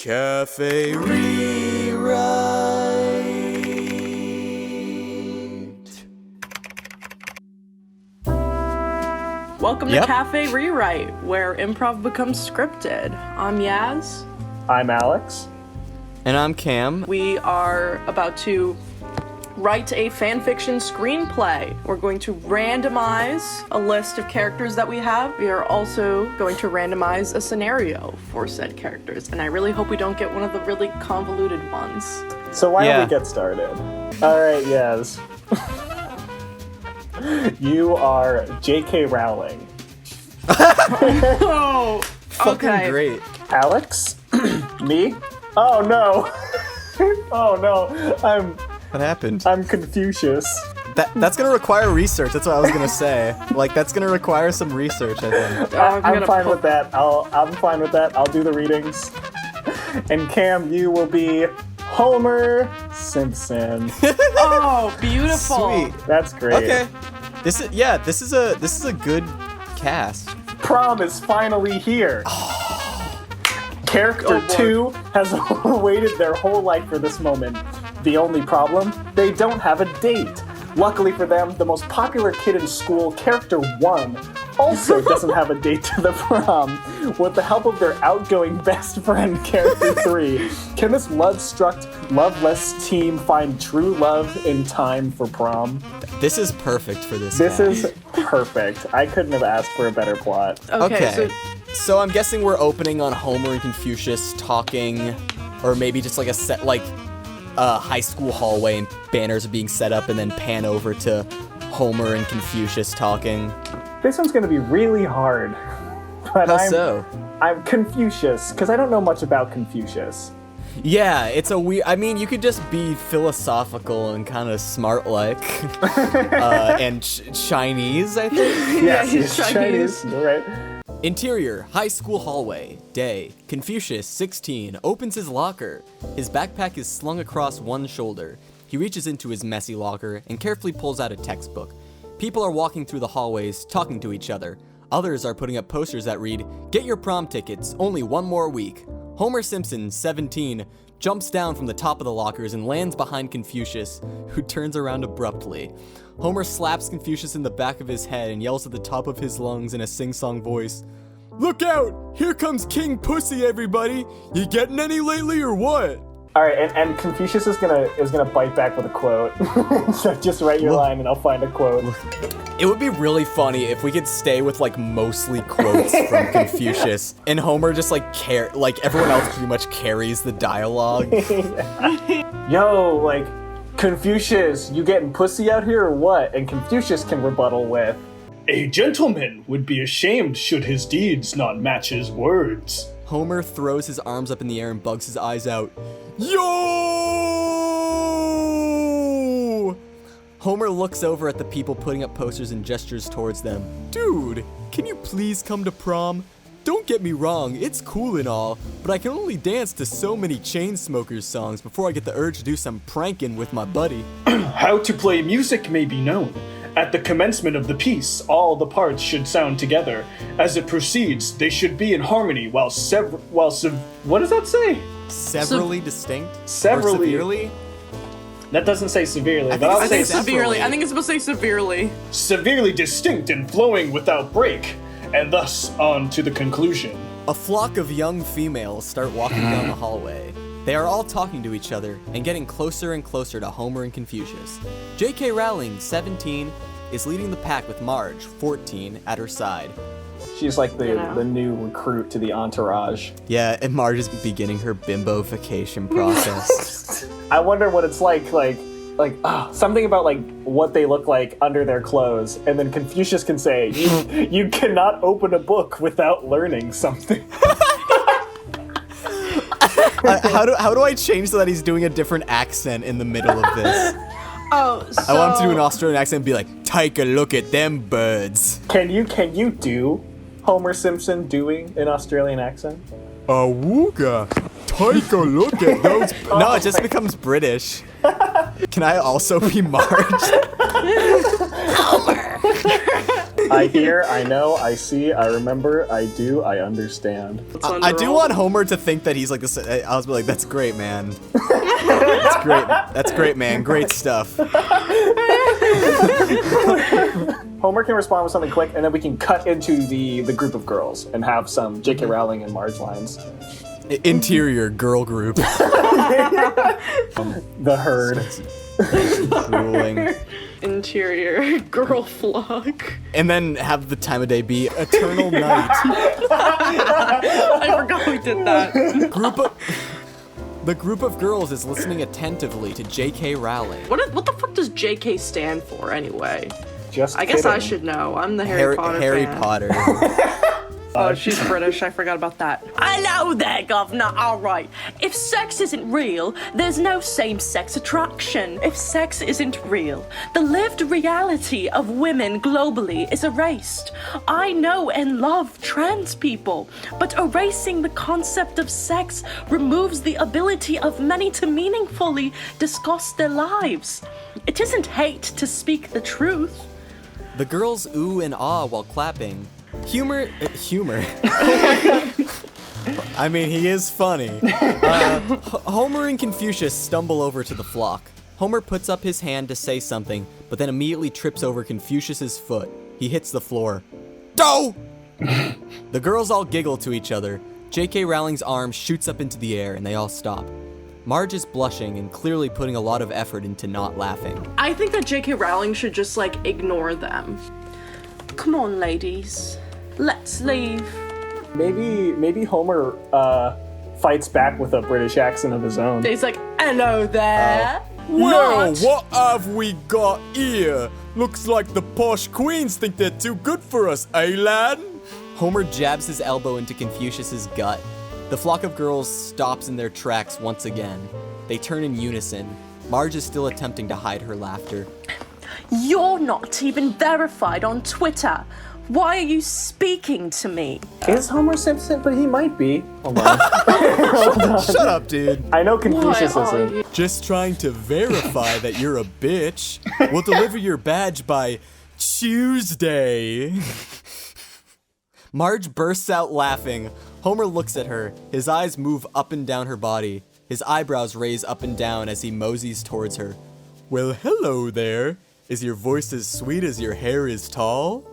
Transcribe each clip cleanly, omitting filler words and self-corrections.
Cafe Rewrite. Welcome to Cafe Rewrite, where improv becomes scripted. I'm Yaz. I'm Alex. And I'm Cam. We are about to write a fanfiction screenplay. We're going to randomize a list of characters that we have. We are also going to randomize a scenario for said characters. And I really hope we don't get one of the really convoluted ones. So why don't we get started? All right, Yaz. You are J.K. Rowling. Oh, fucking great. Alex? Me? Oh no. Oh no. What happened? I'm Confucius. That's gonna require research. That's what I was gonna say. Like, that's gonna require some research, I think. I'm fine with that. I'm fine with that. I'll do the readings. And Cam, you will be Homer Simpson. Oh, beautiful. Sweet. That's great. Okay. This is a good cast. Prom is finally here. Character 2 has waited their whole life for this moment. The only problem? They don't have a date. Luckily for them, the most popular kid in school, Character 1, also doesn't have a date to the prom. With the help of their outgoing best friend, Character 3, can this love-struck, loveless team find true love in time for prom? This is perfect for this This guy. is perfect. I couldn't have asked for a better plot. Okay. So I'm guessing we're opening on Homer and Confucius talking, or maybe just like a set, like a high school hallway and banners are being set up and then pan over to Homer and Confucius talking. This one's gonna be really hard. But I'm Confucius, because I don't know much about Confucius. Yeah, it's a weird. I mean, you could just be philosophical and kind of smart-like, and Chinese, I think. Yes, he's Chinese. You're right. Interior, high school hallway, day. Confucius, 16, opens his locker. His backpack is slung across one shoulder. He reaches into his messy locker and carefully pulls out a textbook. People are walking through the hallways, talking to each other. Others are putting up posters that read, "Get your prom tickets, only one more week." Homer Simpson, 17, jumps down from the top of the lockers and lands behind Confucius, who turns around abruptly. Homer slaps Confucius in the back of his head and yells at the top of his lungs in a sing-song voice, "Look out! Here comes King Pussy, everybody! You getting any lately or what?" All right, and Confucius is gonna bite back with a quote. So just write your line and I'll find a quote. It would be really funny if we could stay with like mostly quotes from Confucius, and Homer just like everyone else pretty much carries the dialogue. Yo, like, Confucius, you getting pussy out here or what? And Confucius can rebuttal with, "A gentleman would be ashamed should his deeds not match his words." Homer throws his arms up in the air and bugs his eyes out. Yo! Homer looks over at the people putting up posters and gestures towards them. "Dude, can you please come to prom? Don't get me wrong, it's cool and all, but I can only dance to so many Chainsmokers songs before I get the urge to do some pranking with my buddy." How to play music may be known. At the commencement of the piece, all the parts should sound together. As it proceeds, they should be in harmony what does that say? Severally distinct? Severally. Or severely? That doesn't say severely, I but I'll I say think severely. I think it's supposed to say severely. severely distinct and flowing without break, and thus on to the conclusion. A flock of young females start walking down the hallway. They are all talking to each other and getting closer and closer to Homer and Confucius. J.K. Rowling, 17, is leading the pack with Marge, 14, at her side. she's like the new recruit to the entourage. Yeah, and Marge is beginning her bimbofication process. I wonder what it's like something about like what they look like under their clothes, and then Confucius can say, you cannot open a book without learning something. How do I change so that he's doing a different accent in the middle of this? Oh, so... I want him to do an Australian accent and be like, "Take a look at them birds." Can you do Homer Simpson doing an Australian accent? Awooga, take a look at those. No, it just becomes British. Can I also be Marge? Homer! I hear, I know, I see, I remember, I do, I understand. I do want Homer to think that he's like this. I was like, that's great, man. That's great. That's great, man. Great stuff. Homer can respond with something quick, and then we can cut into the group of girls and have some J.K. Rowling and Marge lines. Interior girl group. The herd. Drooling. Interior girl flock. And then have the time of day be eternal night. I forgot we did that. The group of girls is listening attentively to J.K. Rowling. What the fuck does JK stand for anyway? Just I guess I kidding. should know. I'm the Harry Potter Harry fan. Potter. Oh, she's British. I forgot about that. Hello there, Governor. All right. If sex isn't real, there's no same-sex attraction. If sex isn't real, the lived reality of women globally is erased. I know and love trans people, but erasing the concept of sex removes the ability of many to meaningfully discuss their lives. It isn't hate to speak the truth. The girls ooh and ah while clapping. Humor. I mean, he is funny. Homer and Confucius stumble over to the flock. Homer puts up his hand to say something, but then immediately trips over Confucius's foot. He hits the floor. Doh! The girls all giggle to each other. J.K. Rowling's arm shoots up into the air, and they all stop. Marge is blushing and clearly putting a lot of effort into not laughing. I think that J.K. Rowling should just, ignore them. Come on, ladies. Let's leave. Maybe Homer fights back with a British accent of his own. He's like, hello there. Well, what have we got here? Looks like the posh queens think they're too good for us, eh, lad? Homer jabs his elbow into Confucius's gut. The flock of girls stops in their tracks once again. They turn in unison. Marge is still attempting to hide her laughter. You're not even verified on Twitter. Why are you speaking to me? Is Homer Simpson? But he might be. Hold on. Shut up, dude. I know Confucius Why are isn't. you- Just trying to verify that you're a bitch. We'll deliver your badge by Tuesday. Marge bursts out laughing. Homer looks at her. His eyes move up and down her body. His eyebrows raise up and down as he moseys towards her. Well, hello there. Is your voice as sweet as your hair is tall?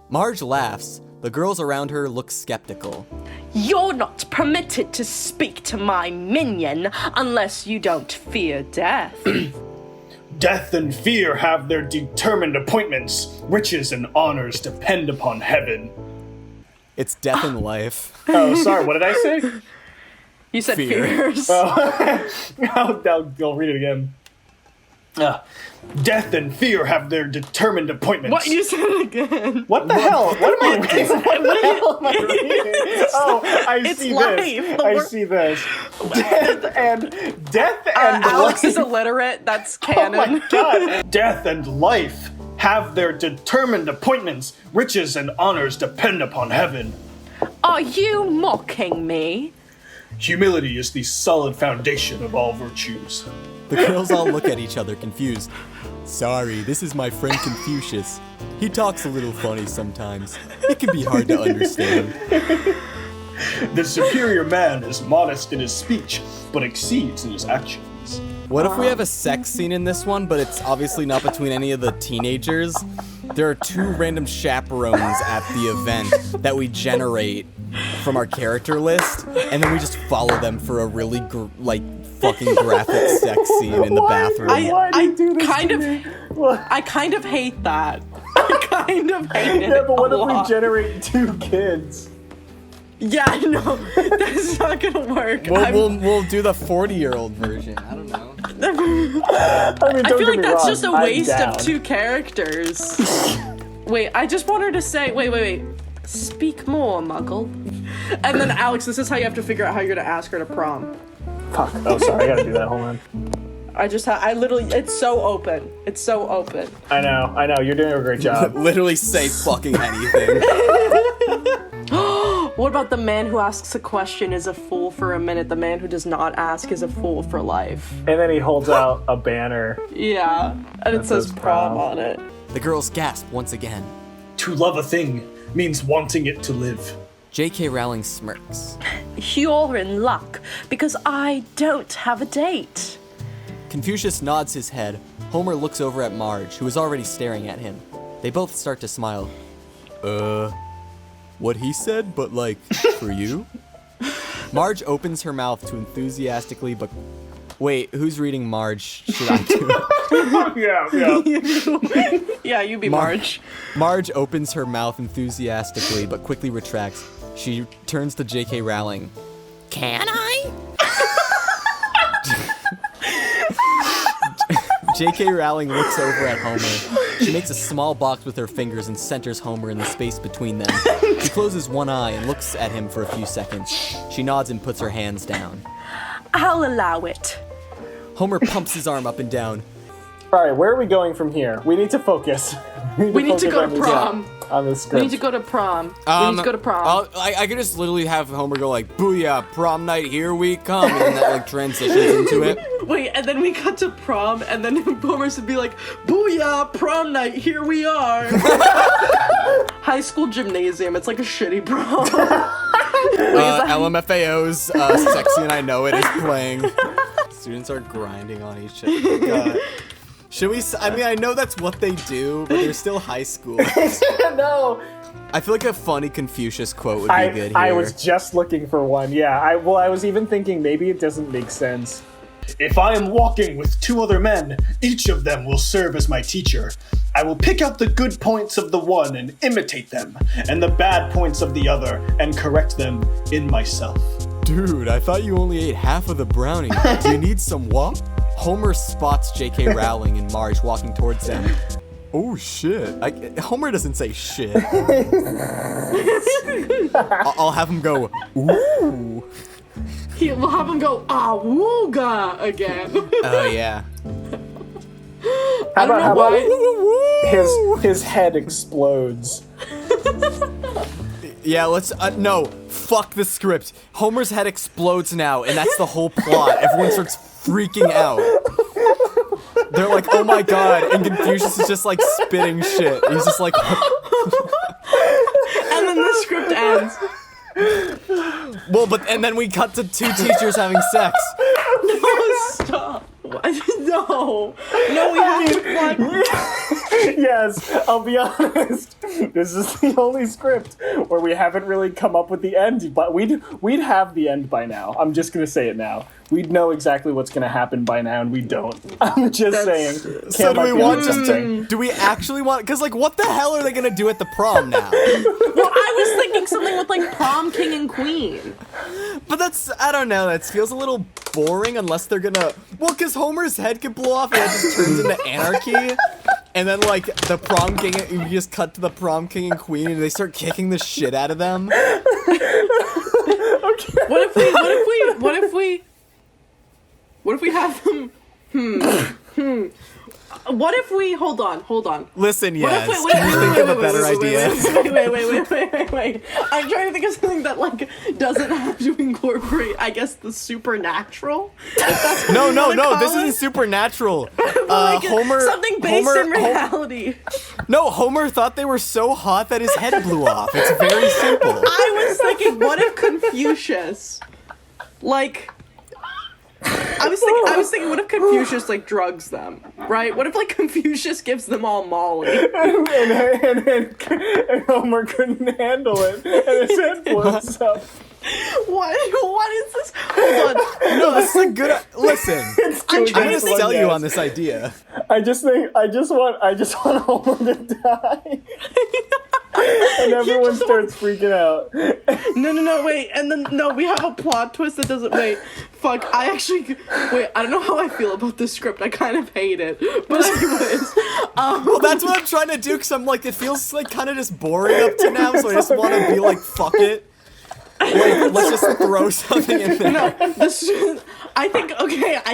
Marge laughs. The girls around her look skeptical. You're not permitted to speak to my minion unless you don't fear death. Death and fear have their determined appointments. Riches and honors depend upon heaven. It's death and life. Oh, sorry, what did I say? You said Fear. fears. I'll read it again. Death and fear have their determined appointments. What? You said it again. What the hell? What am I reading? What the hell am I reading? Oh, I It's see life. this. The I word- see this. Death and Alex life. is illiterate. That's Oh canon. my god. Death and life have their determined appointments. Riches and honors depend upon heaven. Are you mocking me? Humility is the solid foundation of all virtues. The girls all look at each other confused. Sorry, this is my friend Confucius. He talks a little funny sometimes. It can be hard to understand. The superior man is modest in his speech, but exceeds in his actions. What if we have a sex scene in this one, but it's obviously not between any of the teenagers? There are two random chaperones at the event that we generate from our character list, and then we just follow them for a really fucking graphic sex scene in the bathroom. Why do you do this kind to of- me? What? I kind of hate that. I kind of hate it. Yeah, but what a if we lot. generate two kids? Yeah, no, that's not gonna work. We'll do the 40-year-old version. I don't know. I mean, I don't feel get like me that's wrong, just a I'm waste down. of two characters. Wait, I just want her to say, wait. Speak more, Muggle. And then Alex, this is how you have to figure out how you're gonna ask her to prom. Fuck. Oh, sorry. I gotta do that. Hold on. I literally, it's so open. It's so open. I know. You're doing a great job. Literally say fucking anything. What about the man who asks a question is a fool for a minute? The man who does not ask is a fool for life. And then he holds out a banner. Yeah, and it says says prom prom. on it. The girls gasp once again. to love a thing means wanting it to live. J.K. Rowling smirks. You're in luck, because I don't have a date. Confucius nods his head. Homer looks over at Marge, who is already staring at him. They both start to smile. What he said, but like, for you? Marge opens her mouth to enthusiastically, but... Wait, who's reading Marge? Should I do it? Yeah, you be Marge. Marge opens her mouth enthusiastically, but quickly retracts. She turns to J.K. Rowling. Can I? J.K. Rowling looks over at Homer. She makes a small box with her fingers and centers Homer in the space between them. She closes one eye and looks at him for a few seconds. She nods and puts her hands down. I'll allow it. Homer pumps his arm up and down. All right, where are we going from here? We need to focus. We need to go to prom. On the script. We need to go to prom. We need to go to prom. I could just literally have Homer go like, "Booyah, prom night, here we come," and then that like transitions into it. Wait, and then we cut to prom, and then Homer should be like, "Booyah, prom night, here we are." High school gymnasium. It's like a shitty prom. LMFAO's "Sexy and I Know It" is playing. Students are grinding on each other. God. Should we? I mean, I know that's what they do, but they're still high school. No. I feel like a funny Confucius quote would be good here. I was just looking for one. Yeah. I was even thinking maybe it doesn't make sense. If I am walking with two other men, each of them will serve as my teacher. I will pick out the good points of the one and imitate them, and the bad points of the other and correct them in myself. Dude, I thought you only ate half of the brownie. Do you need some what? Homer spots J.K. Rowling and Marge walking towards them. Oh shit. Homer doesn't say shit. I'll have him go, ooh. We'll have him go, awooga again. Oh, yeah. How about why. his head explodes? Yeah, let's, no, fuck the script. Homer's head explodes now, and that's the whole plot. Everyone starts freaking out. They're like, oh my god, and Confucius is just like spitting shit. He's just like... And then the script ends. Well, and then we cut to two teachers having sex. No, stop. No, we have to plot. Yes, I'll be honest. This is the only script where we haven't really come up with the end, but we'd have the end by now. I'm just gonna say it now. We'd know exactly what's gonna happen by now, and we don't. I'm just saying. So do we want do we actually want? Because like, what the hell are they gonna do at the prom now? Well, I was thinking something with like prom king and queen. But that's, I don't know, that feels a little boring unless they're gonna, well, because Homer's head could blow off and it just turns into anarchy. And then, like, the prom king, you just cut to the prom king and queen and they start kicking the shit out of them. Okay. What if we have them, What if we, hold on. Listen, yes, can you think of a better idea? Wait. I'm trying to think of something that, like, doesn't have to incorporate, I guess, the supernatural? No, this isn't supernatural. Like, Homer... something based in reality. No, Homer thought they were so hot that his head blew off. It's very simple. I was thinking, what if Confucius, like... I was thinking, what if Confucius, like, drugs them, right? What if, like, Confucius gives them all Molly? and Homer couldn't handle it, and his head blows up. What is this? Hold on. No, this is a good... Listen, I'm gonna sell you on this idea. I just want Homer to die. And everyone starts freaking out. No, wait, and then, no, we have a plot twist that doesn't, wait, fuck, I don't know how I feel about this script, I kind of hate it, but anyways, Well, that's what I'm trying to do, because I'm like, it feels, like, kind of just boring up to now, so I just want to be like, fuck it. Like, let's just throw something in there. No, I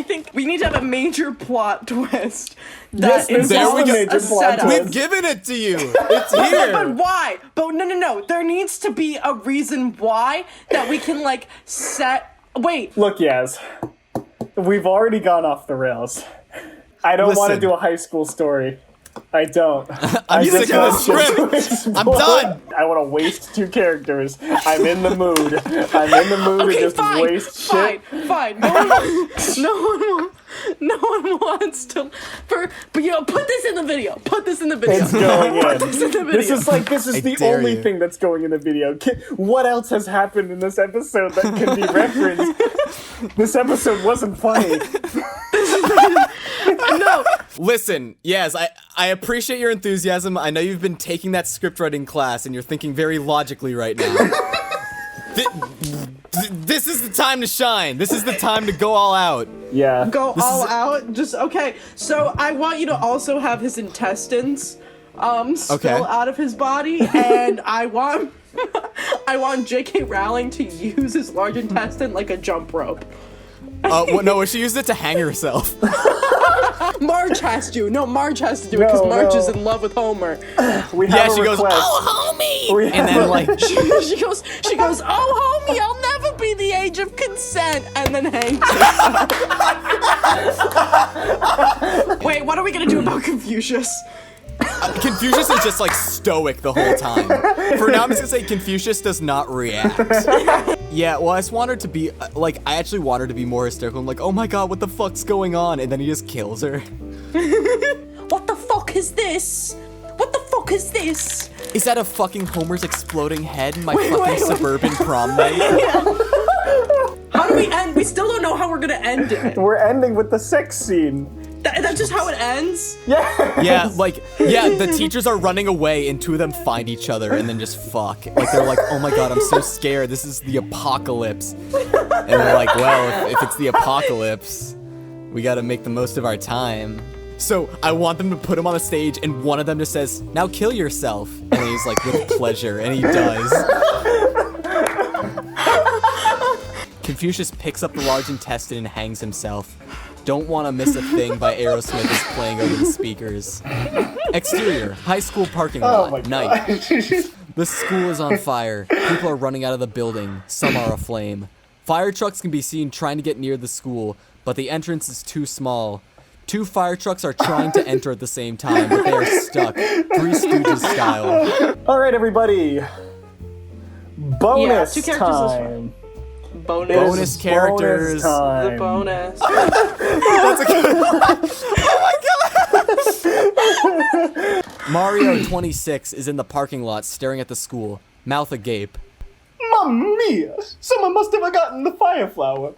think we need to have a major plot twist that involves a setup. We've given it to you. It's here. But why? But no. There needs to be a reason why that we can, like, set... Wait. Look, Yaz, we've already gone off the rails. I don't want to do a high school story. I don't. I'm just sick of this want to script. I'm explore. done. I want to waste 2 characters. I'm in the mood. I'm in the mood to just waste shit. Fine. No one wants to. But put this in the video. Put this in the video. It's going in. Put this in the video. This is the dare only you. thing that's going in the video. What else has happened in this episode that can be referenced? This episode wasn't funny. No. Listen, yes, I appreciate your enthusiasm. I know you've been taking that script writing class and you're thinking very logically right now. This is the time to shine. This is the time to go all out. Yeah. Go all out. Just okay. So I want you to also have his intestines spill out of his body, and I want J.K. Rowling to use his large intestine like a jump rope. No, she used it to hang herself. Marge has to. No, Marge has to do it because Marge is in love with Homer. We have a She goes, request. "Oh, homie!" And then she goes, "Oh, homie, I'll never be the age of consent," and then hangs. Wait, what are we gonna do about Confucius? Confucius is just like stoic the whole time. For now, I'm just gonna say Confucius does not react. Yeah, well, I just want her to be, I actually want her to be more hysterical. I'm like, oh my god, what the fuck's going on? And then he just kills her. What the fuck is this? What the fuck is this? Is that a fucking Homer's exploding head in my fucking suburban prom night? How do we end? We still don't know how we're gonna end it. We're ending with the sex scene. That's just how it ends? Yeah. The teachers are running away and 2 of them find each other and then just fuck. Like, they're like, oh my god, I'm so scared. This is the apocalypse. And they're like, well, if it's the apocalypse, we gotta make the most of our time. So I want them to put him on the stage and one of them just says, now kill yourself. And he's like, with pleasure. And he does. Confucius picks up the large intestine and hangs himself. Don't Want to Miss a Thing by Aerosmith is playing over the speakers. Exterior, high school parking lot, night. The school is on fire. People are running out of the building. Some are aflame. Fire trucks can be seen trying to get near the school, but the entrance is too small. 2 fire trucks are trying to enter at the same time, but they are stuck, Three Stooges style. All right, everybody. Bonus 2 characters is time. fine. Bonus. Bonus characters. Bonus The time. bonus. That's a good Oh my god! Mario 26 is in the parking lot staring at the school, mouth agape. Mamma mia! Someone must have forgotten the fire flower.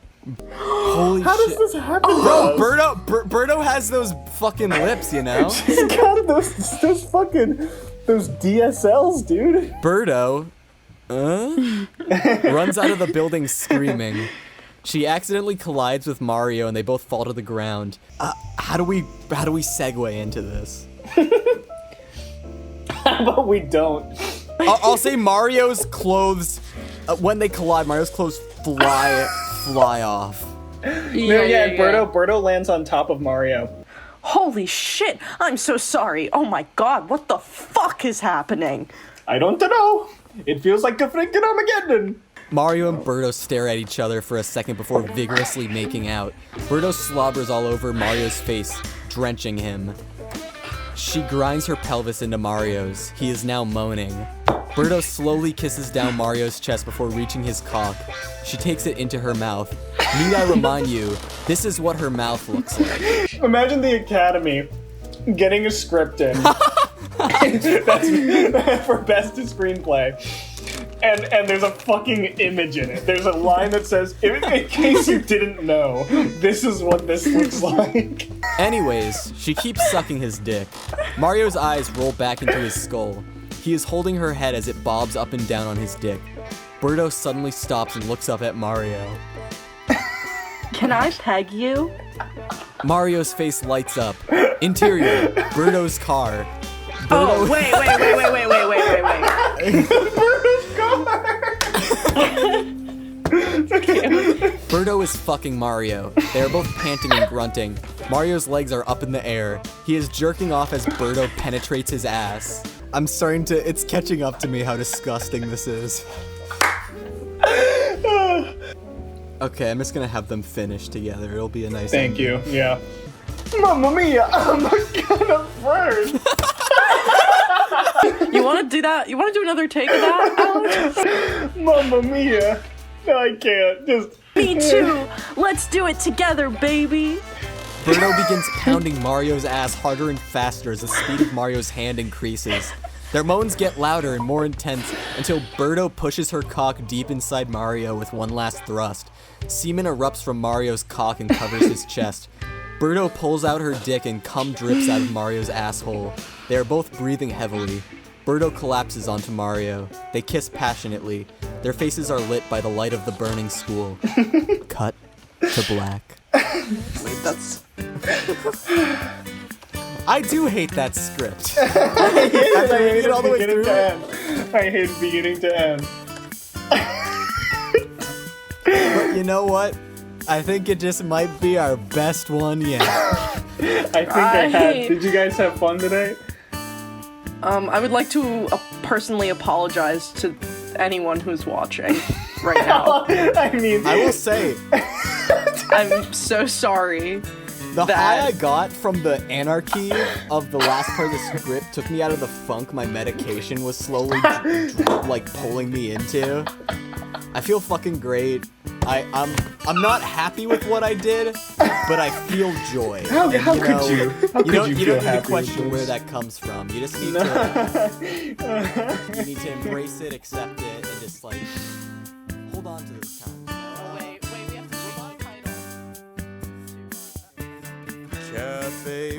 Holy How shit. does this happen? Bro, Buzz? Birdo has those fucking lips, you know? He's got those DSLs, dude. Birdo, runs out of the building screaming. She accidentally collides with Mario and they both fall to the ground. How do we segue into this? How about we don't? I'll say Mario's clothes, when they collide, Mario's clothes fly off. Birdo lands on top of Mario. Holy shit! I'm so sorry. Oh my god, what the fuck is happening? I don't know. It feels like a freaking Armageddon. Mario and Birdo stare at each other for a second before vigorously making out. Birdo slobbers all over Mario's face, drenching him. She grinds her pelvis into Mario's. He is now moaning. Birdo slowly kisses down Mario's chest before reaching his cock. She takes it into her mouth. Need I remind you, this is what her mouth looks like. Imagine the Academy getting a script in. That's for best screenplay. And there's a fucking image in it. There's a line that says, in case you didn't know, this is what this looks like. Anyways, she keeps sucking his dick. Mario's eyes roll back into his skull. He is holding her head as it bobs up and down on his dick. Birdo suddenly stops and looks up at Mario. Can I peg you? Mario's face lights up. Interior, Birdo's car. Oh, wait. Birdo is fucking Mario. They are both panting and grunting. Mario's legs are up in the air. He is jerking off as Birdo penetrates his ass. It's catching up to me how disgusting this is. Okay, I'm just gonna have them finish together. It'll be a nice Thank ending. you, yeah. Mamma mia, I'm gonna burn. You want to do that? You want to do another take of that, Alex? Mamma mia. No, I can't. Just. Me too. Let's do it together, baby. Birdo begins pounding Mario's ass harder and faster as the speed of Mario's hand increases. Their moans get louder and more intense until Birdo pushes her cock deep inside Mario with one last thrust. Semen erupts from Mario's cock and covers his chest. Birdo pulls out her dick and cum drips out of Mario's asshole. They are both breathing heavily. Birdo collapses onto Mario. They kiss passionately. Their faces are lit by the light of the burning school. Cut to black. Wait, that's... I do hate that script. I hate it. I hate it all the way beginning through. to end. I hate beginning to end. But you know what? I think it just might be our best one yet. I think I had. hate- Did you guys have fun today? I would like to personally apologize to anyone who's watching right now. I mean, I will say, I'm so sorry. the That- high I got from the anarchy of the last part of the script took me out of the funk my medication was slowly like pulling me into. I feel fucking great. I'm not happy with what I did, but I feel joy. How And, could know, you? How could don't you you feel don't need happy to with question where this? that comes from. You just need to you need to embrace it, accept it, and just like hold on to this time. Wait, we have to change the title. Cafe